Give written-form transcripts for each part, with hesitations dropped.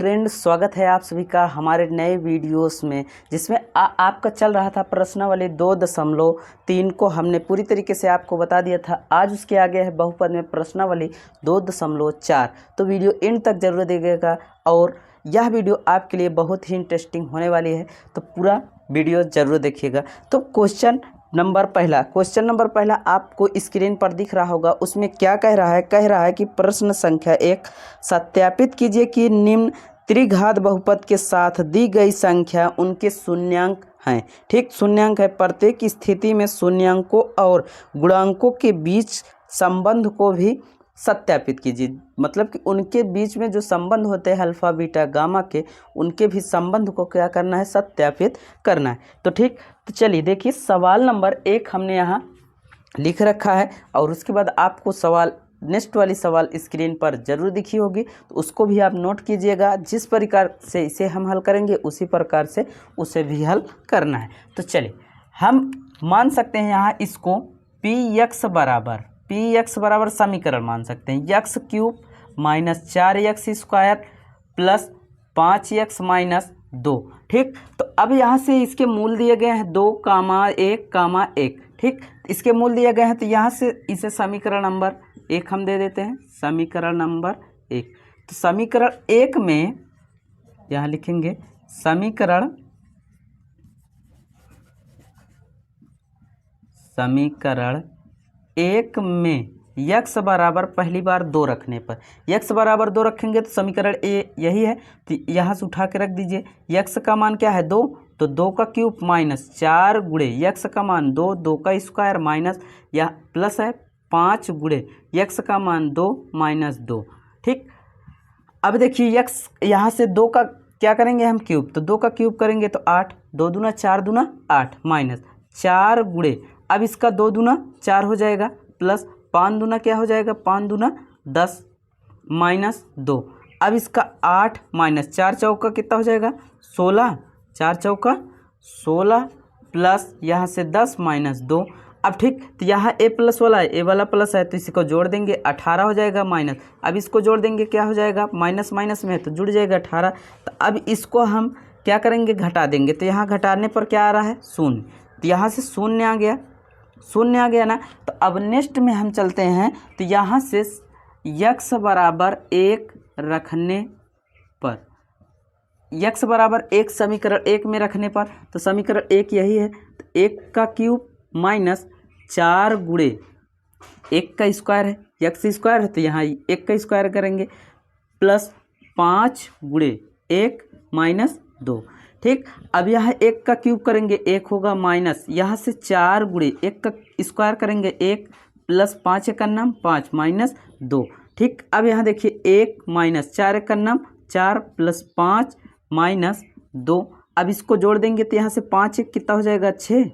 Friend, स्वागत है आप सभी का हमारे नए वीडियोस में, जिसमें आपका चल रहा था प्रश्नावली 2.3 को हमने पूरी तरीके से आपको बता दिया था। आज उसके आगे है बहुपद में प्रश्नावली 2.4। तो वीडियो एंड तक जरूर देखिएगा और यह वीडियो आपके लिए बहुत ही इंटरेस्टिंग होने वाली है, तो पूरा वीडियो जरूर देखिएगा। तो क्वेश्चन नंबर पहला आपको स्क्रीन पर दिख रहा होगा। उसमें क्या कह रहा है कि प्रश्न संख्या 1, सत्यापित कीजिए कि निम्न त्रिघात बहुपद के साथ दी गई संख्या उनके शून्यांक हैं। ठीक, शून्यांक है। प्रत्येक स्थिति में शून्यांकों और गुणांकों के बीच संबंध को भी सत्यापित कीजिए। मतलब कि उनके बीच में जो संबंध होते हैं अल्फा बीटा गामा के, उनके भी संबंध को क्या करना है, सत्यापित करना है। तो ठीक, तो चलिए देखिए, सवाल नंबर 1 हमने यहाँ लिख रखा है और उसके बाद आपको सवाल नेक्स्ट वाली सवाल स्क्रीन पर जरूर दिखी होगी, तो उसको भी आप नोट कीजिएगा। जिस प्रकार से इसे हम हल करेंगे उसी प्रकार से उसे भी हल करना है। तो चलिए, हम मान सकते हैं यहाँ इसको पी एक्स बराबर समीकरण मान सकते हैं, x³ - 4x² प्लस 5x - 2। ठीक, तो अब यहाँ से इसके मूल दिए गए हैं 2, 1, 1। ठीक, इसके मूल दिए गए हैं, तो यहाँ से इसे समीकरण नंबर 1 हम दे देते हैं। समीकरण नंबर 1, तो समीकरण 1 में यहाँ लिखेंगे समीकरण 1 में x बराबर पहली बार 2 रखने पर, x बराबर 2 रखेंगे तो समीकरण ए यही है, तो यहाँ से उठा के रख दीजिए। x का मान क्या है, 2, तो 2³ माइनस 4 गुणे x का मान 2, 2 का स्क्वायर माइनस या प्लस है 5 गुणे x का मान 2 माइनस 2। ठीक, अब देखिए x यहाँ से 2 का क्या करेंगे हम, क्यूब, तो 2 का क्यूब करेंगे तो 8, 2 दूना 4 दूना 8 माइनस 4 गुणे, अब इसका 2 दूना 4 हो जाएगा प्लस 5 दूना क्या हो जाएगा, 5 दूना 10 माइनस 2। अब इसका 8 माइनस 4 चौका कितना हो जाएगा, 16, 4 चौका 16 प्लस यहाँ से 10 माइनस 2। अब ठीक, तो यहाँ ए प्लस वाला है, ए वाला प्लस है, तो इसको जोड़ देंगे 18 हो जाएगा माइनस। अब इसको जोड़ देंगे क्या हो जाएगा, माइनस माइनस में है तो जुड़ जाएगा 18। तो अब इसको हम क्या करेंगे, घटा देंगे, तो यहाँ घटाने पर क्या आ रहा है, 0। तो यहाँ से शून्य आ गया ना। तो अब नेक्स्ट में हम चलते हैं, तो यहाँ से x बराबर 1 रखने पर, x बराबर 1 समीकरण 1 में रखने पर, तो समीकरण 1 यही है, तो 1 का क्यूब माइनस 4 गुणे 1 का स्क्वायर है, x स्क्वायर है तो यहाँ 1 का स्क्वायर करेंगे प्लस 5 गुणे 1 माइनस 2। ठीक, अब यहाँ 1 का क्यूब करेंगे 1 होगा माइनस, यहाँ से 4 गुणे 1 का स्क्वायर करेंगे 1 प्लस 5 एक नाम 5 माइनस 2। ठीक, अब यहाँ देखिए 1 माइनस 4 एक नाम 4 प्लस 5 माइनस 2। अब इसको जोड़ देंगे तो यहाँ से 5 एक कितना हो जाएगा, 6।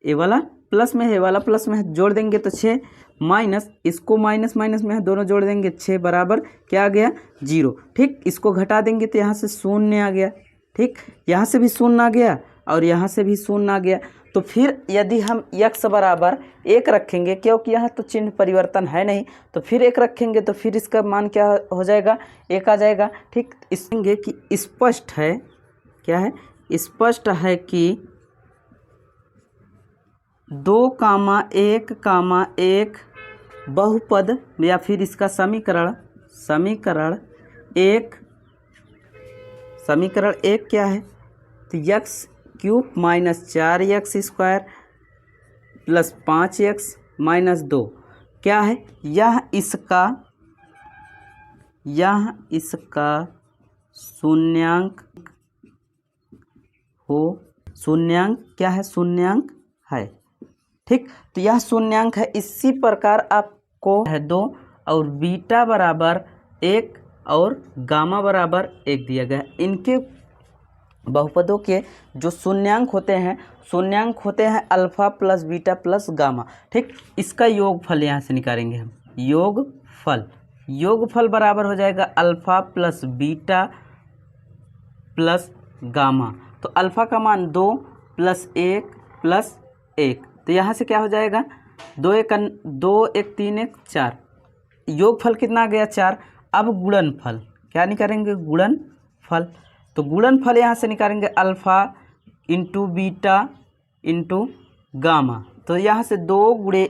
ए वाला प्लस में है, ए वाला प्लस में है, जोड़ देंगे तो 6 माइनस, इसको माइनस माइनस में है, दोनों जोड़ देंगे 6 बराबर क्या आ गया, 0। ठीक, इसको घटा देंगे तो यहाँ से 0 आ गया। ठीक, यहाँ से भी 0 आ गया और यहाँ से भी 0 आ गया। तो फिर यदि हम x बराबर 1 रखेंगे, क्योंकि यहाँ तो चिन्ह परिवर्तन है नहीं, तो फिर 1 रखेंगे तो फिर इसका मान क्या हो जाएगा, 1 आ जाएगा। ठीक, इसमें कि स्पष्ट है, क्या है, स्पष्ट है कि 2,1,1 बहुपद या फिर इसका समीकरण 1 क्या है, तो x³ minus 4x² plus 5x minus 2 क्या है, यह इसका शून्यांक क्या है, शून्यांक है। ठीक, तो यह शून्यांक है। इसी प्रकार आपको है 2 और बीटा बराबर 1 और गामा बराबर 1 दिया गया है। इनके बहुपदों के जो शून्यांक होते हैं alpha plus beta plus gamma. ठीक, इसका योगफल यहाँ से निकालेंगे हम, योगफल बराबर हो जाएगा alpha plus beta plus gamma. तो अल्फा का मान 2 प्लस 1 प्लस 1, तो यहाँ से क्या हो जाएगा, 2 1 3 1 4, योगफल कितना आ गया, 4। अब गुणनफल क्या निकालेंगे, गुणनफल। तो गुणनफल यहाँ से निकालेंगे alpha into beta into gamma. तो यहाँ से 2 गुणे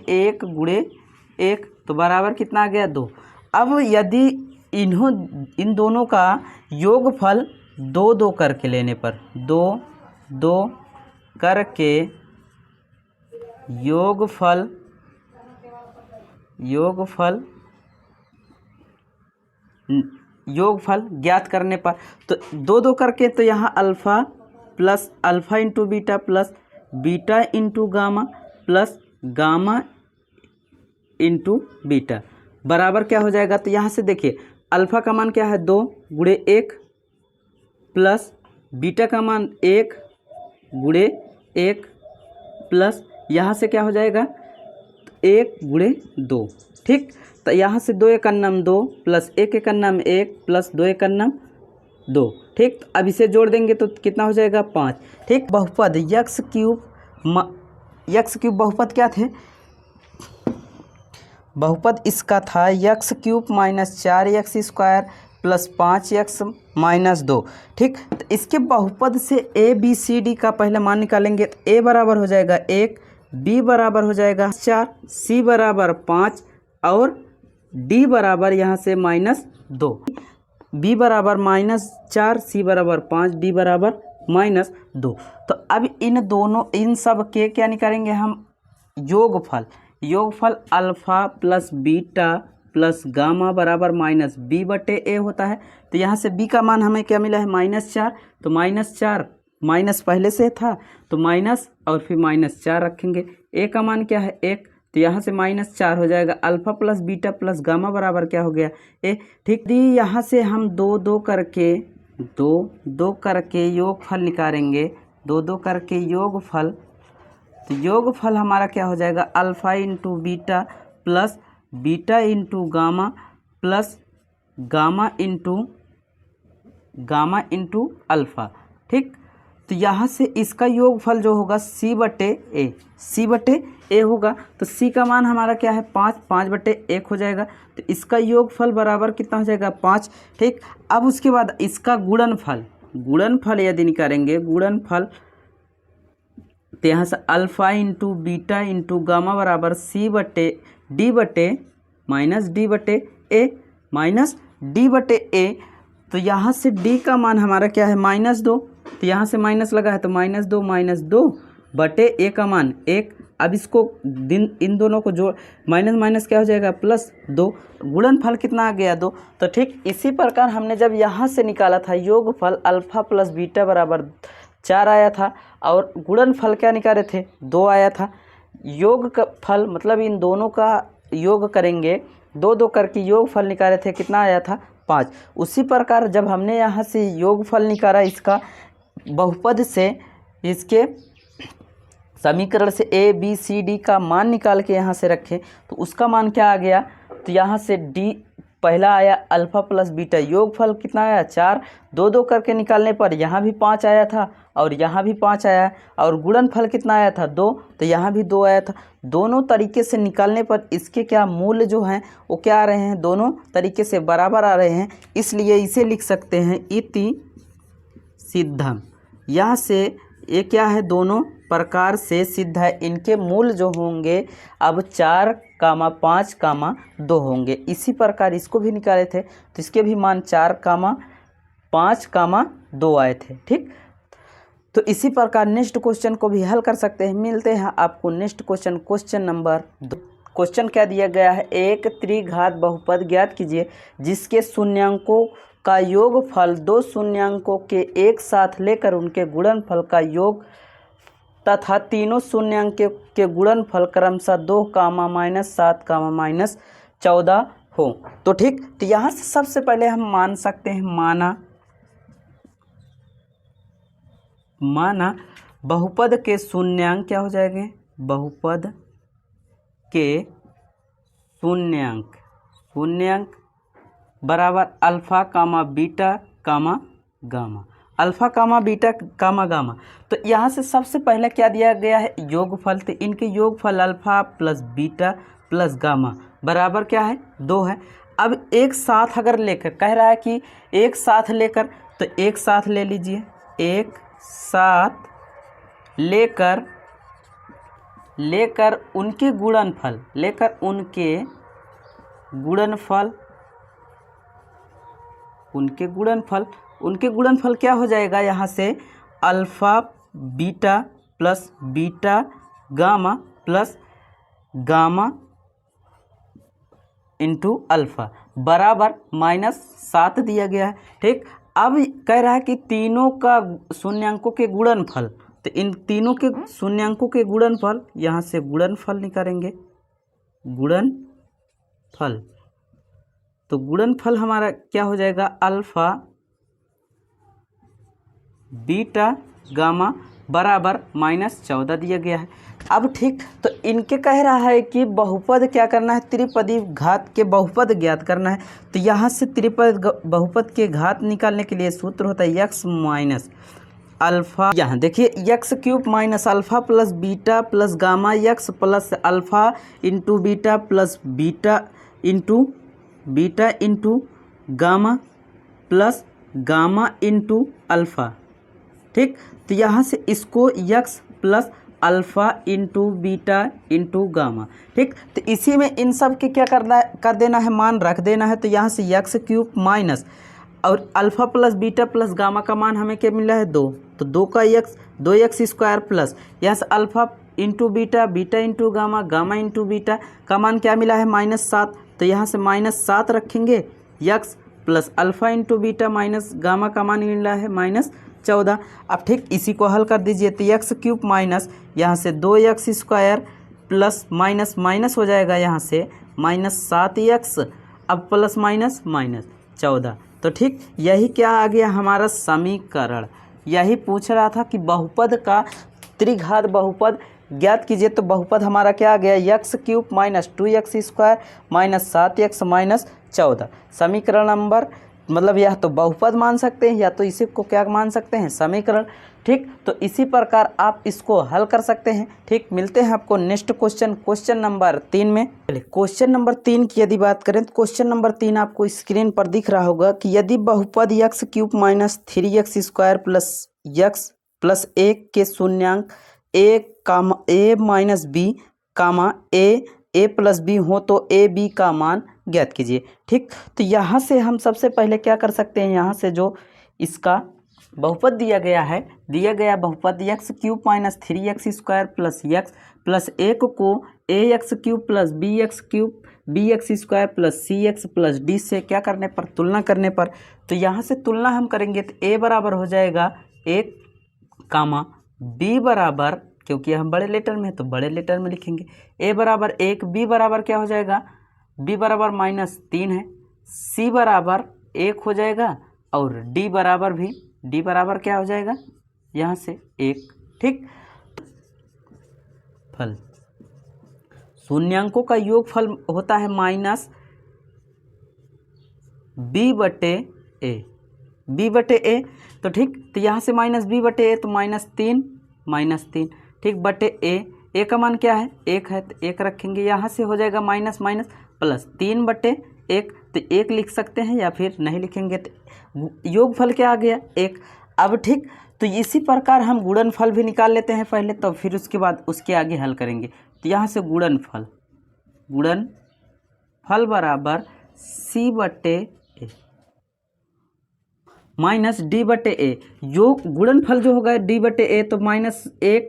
1 तो बराबर कितना आ गया, 2। अब यदि इन दोनों का योगफल 2 करके लेने पर, 2 करके योगफल ज्ञात करने पर, तो 2 करके, तो यहाँ alpha plus alpha into beta plus beta into gamma plus gamma into beta बराबर क्या हो जाएगा। तो यहाँ से देखिए अल्फ़ा का मान क्या है, 2 गुणे 1 प्लस बीटा का मान 1 गुणे 1 प्लस यहाँ से क्या हो जाएगा, 1 गुणे 2। ठीक, तो यहाँ से 2 एक अन्नम 2 प्लस 1 एक अन्नम 1 प्लस 2 एक अन्नम 2। ठीक, तो अब इसे जोड़ देंगे तो कितना हो जाएगा, 5। ठीक, बहुपद यक्स क्यूब बहुपद क्या थे, बहुपद इसका था x cube minus 4x square plus 5x minus 2। ठीक, तो इसके बहुपद से ए बी सी डी का पहले मान निकालेंगे। तो ए बराबर हो जाएगा 1, बी बराबर हो जाएगा 4, सी बराबर 5 और डी बराबर यहाँ से -2। बी बराबर -4, सी बराबर 5, डी बराबर -2। तो अब इन सब के क्या निकालेंगे हम, योगफल alpha plus beta plus gamma बराबर -b/a होता है। तो यहाँ से b का मान हमें क्या मिला है, -4। तो -4 माइनस पहले से था तो माइनस और फिर -4 रखेंगे। a का मान क्या है, 1। तो यहाँ से -4 हो जाएगा। Alpha plus beta plus gamma बराबर क्या हो गया, a। ठीक, दी यहाँ से हम 2 करके योगफल निकालेंगे, 2 करके योगफल। तो योगफल हमारा क्या हो जाएगा, alpha into beta plus beta into gamma plus gamma into alpha. ठीक, तो यहाँ से इसका योगफल जो होगा c/a होगा। तो c का मान हमारा क्या है, 5/1 हो जाएगा। तो इसका योगफल बराबर कितना हो जाएगा, 5। ठीक, अब उसके बाद इसका गुणनफल यदि निकालेंगे, गुणनफल, तो यहाँ से alpha into beta into gamma बराबर c/d/a माइनस d/a। तो यहाँ से d का मान हमारा क्या है, -2। तो यहाँ से माइनस लगा है तो -2 का मान 1। अब इसको इन दोनों को जोड़, माइनस क्या हो जाएगा, +2। गुणनफल कितना आ गया, 2। तो ठीक इसी प्रकार हमने जब यहाँ से निकाला था योगफल अल्फ़ा प्लस बीटा बराबर 4 आया था और गुणनफल क्या निकाले थे, 2 आया था। योग का फल मतलब इन दोनों का योग करेंगे, 2 करके योगफल निकाले थे, कितना आया था, 5। उसी प्रकार जब हमने यहाँ से योगफल निकाला इसका बहुपद से, इसके समीकरण से a b c d का मान निकाल के यहाँ से रखें तो उसका मान क्या आ गया। तो यहाँ से d पहला आया अल्फ़ा प्लस बीटा, योगफल कितना आया, 4। 2 करके निकालने पर यहाँ भी 5 आया था और यहाँ भी 5 आया, और गुणनफल कितना आया था, 2। तो यहाँ भी 2 आया था। दोनों तरीके से निकालने पर इसके क्या मूल्य जो हैं वो क्या आ रहे हैं, दोनों तरीके से बराबर आ रहे हैं। इसलिए इसे लिख सकते हैं इति सिद्धम। यहाँ से ये क्या है, दोनों प्रकार से सिद्ध है। इनके मूल जो होंगे अब 4, 5, 2 होंगे। इसी प्रकार इसको भी निकाले थे तो इसके भी मान 4, 5, 2 आए थे। ठीक, तो इसी प्रकार नेक्स्ट क्वेश्चन को भी हल कर सकते हैं। मिलते हैं आपको नेक्स्ट क्वेश्चन नंबर 2। क्वेश्चन क्या दिया गया है, एक त्रिघात बहुपद ज्ञात कीजिए जिसके शून्यांकों का योगफल 2 शून्यांकों के एक साथ लेकर उनके गुणनफल का योग तथा तीनों शून्यांक के गुणनफल क्रमशः 2, -7, -14 हो। तो ठीक, तो यहाँ से सबसे पहले हम मान सकते हैं, माना बहुपद के शून्यांक क्या हो जाएंगे, बहुपद के शून्यांक बराबर alpha, beta, gamma. Alpha, beta, gamma. तो यहाँ से सबसे पहले क्या दिया गया है, योगफल। तो इनके योगफल alpha plus beta plus gamma बराबर क्या है, 2 है। अब एक साथ अगर लेकर कह रहा है कि एक साथ लेकर, तो एक साथ ले लीजिए, एक साथ लेकर उनके गुणनफल, उनके गुणनफल क्या हो जाएगा यहाँ से, alpha beta plus beta gamma plus gamma into alpha बराबर -7 दिया गया है। ठीक, अब कह रहा है कि तीनों का शून्यांकों के गुणनफल, तो इन तीनों के शून्यांकों के गुणनफल, यहाँ से गुणनफल निकालेंगे, गुणनफल, तो गुणनफल हमारा क्या हो जाएगा, अल्फ़ा बीटा गामा बराबर -14 दिया गया है। अब ठीक, तो इनके कह रहा है कि बहुपद क्या करना है, त्रिपदी घात के बहुपद ज्ञात करना है। तो यहाँ से त्रिपद बहुपद के घात निकालने के लिए सूत्र होता है यक्स माइनस अल्फ़ा, यहाँ देखिए x cube minus alpha plus beta plus gamma x plus alpha into beta plus beta into gamma plus gamma into alpha. ठीक, तो यहाँ से इसको x plus alpha into beta into gamma. ठीक, तो इसी में इन सब के क्या कर देना है, मान रख देना है। तो यहाँ से यक्स क्यूब माइनस और alpha plus beta plus gamma का मान हमें क्या मिला है, 2, तो 2 का यक्स 2x स्क्वायर प्लस यहाँ से alpha into beta beta into gamma gamma into beta का मान क्या मिला है, -7। तो यहाँ से -7 रखेंगे, x plus alpha into beta minus gamma का मान मिला है -14। अब ठीक, इसी को हल कर दीजिए, तो यक्स क्यूब माइनस यहाँ से 2x square plus minus minus हो जाएगा, यहाँ से -7x, अब प्लस माइनस -14। तो ठीक, यही क्या आ गया हमारा समीकरण। यही पूछ रहा था कि बहुपद का त्रिघात बहुपद ज्ञात कीजिए। तो बहुपद हमारा क्या आ गया, x cube minus 2x square minus 7x minus 14। समीकरण नंबर, मतलब यह तो बहुपद मान सकते हैं या तो इसी को क्या मान सकते हैं, समीकरण। ठीक, तो इसी प्रकार आप इसको हल कर सकते हैं। ठीक, मिलते हैं आपको नेक्स्ट क्वेश्चन नंबर 3 में। क्वेश्चन नंबर 3 की यदि बात करें तो क्वेश्चन नंबर 3 आपको स्क्रीन पर दिख रहा होगा कि यदि बहुपद x cube minus 3x square plus x plus 1 के शून्यांक a minus B comma A plus B हो तो ए बी का मान ज्ञात कीजिए। ठीक, तो यहाँ से हम सबसे पहले क्या कर सकते हैं, यहाँ से जो इसका बहुपद दिया गया बहुपद x cube minus 3x square plus x plus 1 को ax cube plus bx square plus cx plus d से क्या करने पर, तुलना करने पर, तो यहाँ से तुलना हम करेंगे तो a बराबर हो जाएगा 1 कामा b बराबर, क्योंकि हम बड़े लेटर में तो बड़े लेटर में लिखेंगे, a बराबर 1, b बराबर क्या हो जाएगा, b बराबर -3 है, c बराबर 1 हो जाएगा और d बराबर क्या हो जाएगा, यहाँ से 1। ठीक, फल शून्यांकों का योगफल होता है b बटे a। तो ठीक, तो यहाँ से -b बटे a, तो -3 ठीक बटे a का मान क्या है, 1 है, तो 1 रखेंगे, यहाँ से हो जाएगा माइनस प्लस 3 बटे 1, तो 1 लिख सकते हैं या फिर नहीं लिखेंगे, तो योगफल क्या आ गया, 1। अब ठीक, तो इसी प्रकार हम गुणनफल भी निकाल लेते हैं पहले, तो फिर उसके बाद उसके आगे हल करेंगे। तो यहाँ से गुणनफल बराबर c बटे a माइनस d बटे a, योग गुणनफल जो होगा d बटे a, तो -1,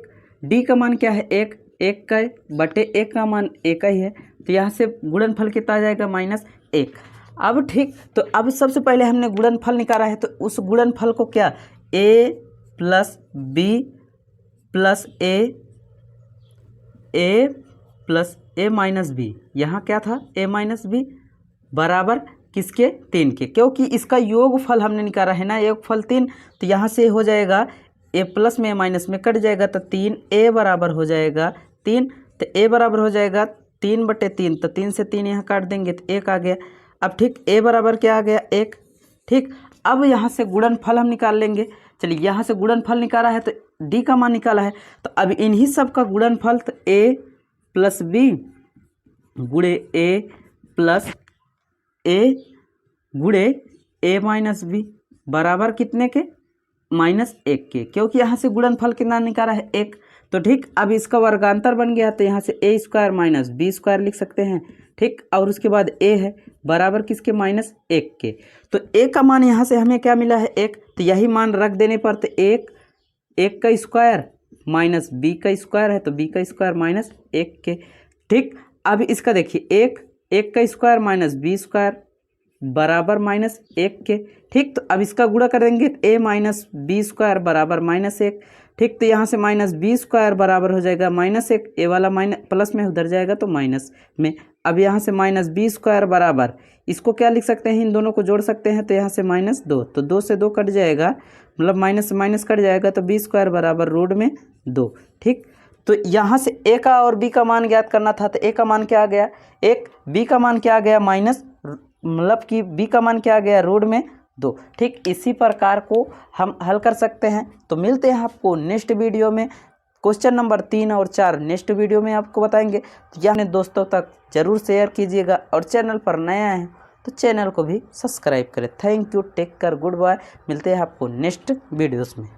d का मान क्या है, 1 का बटे 1 का मान 1 ही है, तो यहाँ से गुणनफल कितना आ जाएगा, -1। अब ठीक, तो अब सबसे पहले हमने गुणनफल निकाला है, तो उस गुणनफल को क्या, a plus b plus a plus a minus b, यहाँ क्या था, a माइनस b बराबर किसके, 3 के, क्योंकि इसका योगफल हमने निकाला है ना, योगफल 3, तो यहाँ से हो जाएगा a प्लस में माइनस में कट जाएगा, तो 3a बराबर हो जाएगा 3, तो a बराबर हो जाएगा 3 बटे 3, तो 3 से 3 यहाँ काट देंगे तो 1 आ गया। अब ठीक, a बराबर क्या आ गया, 1। ठीक, अब यहाँ से गुणनफल हम निकाल लेंगे। चलिए, यहाँ से गुणनफल निकाला है तो d का मान निकाला है, तो अब इन्हीं सब का गुणनफल, तो a प्लस b गुणे a प्लस ए गुणे ए माइनस बी बराबर कितने के, -1 के, क्योंकि यहाँ से गुणनफल कितना निकाला है 1। तो ठीक, अब इसका वर्गांतर बन गया तो यहाँ से ए स्क्वायर माइनस बी स्क्वायर लिख सकते हैं। ठीक, और उसके बाद ए है बराबर किसके, -1 के। तो ए का मान यहाँ से हमें क्या मिला है 1, तो यही मान रख देने पर तो 1 का स्क्वायर माइनस बी का स्क्वायर है तो बी का स्क्वायर -1 के। ठीक, अब इसका देखिए 1 का स्क्वायर माइनस बी स्क्वायर बराबर -1 के। ठीक, तो अब इसका गुणा कर देंगे तो ए माइनस बी स्क्वायर बराबर -1। ठीक, तो यहाँ से माइनस बी स्क्वायर बराबर हो जाएगा -1, ए वाला माइनस प्लस में उधर जाएगा तो माइनस में। अब यहाँ से माइनस बी स्क्वायर बराबर, इसको क्या लिख सकते हैं, इन दोनों को जोड़ सकते हैं तो यहाँ से -2, तो 2 से 2 कट जाएगा, मतलब माइनस से माइनस कट जाएगा तो बी स्क्वायर बराबर रूट में 2। ठीक, तो यहाँ से ए का और बी का मान ज्ञात करना था, तो ए का मान क्या आ गया 1, बी का मान क्या आ गया माइनस, मतलब कि बी का मान क्या आ गया रूट में 2। ठीक, इसी प्रकार को हम हल कर सकते हैं। तो मिलते हैं आपको नेक्स्ट वीडियो में, क्वेश्चन नंबर 3 और 4 नेक्स्ट वीडियो में आपको बताएंगे। तो यह अपने दोस्तों तक जरूर शेयर कीजिएगा और चैनल पर नया है तो चैनल को भी सब्सक्राइब करें। Thank you, take care, good bye. मिलते हैं आपको नेक्स्ट वीडियोस में।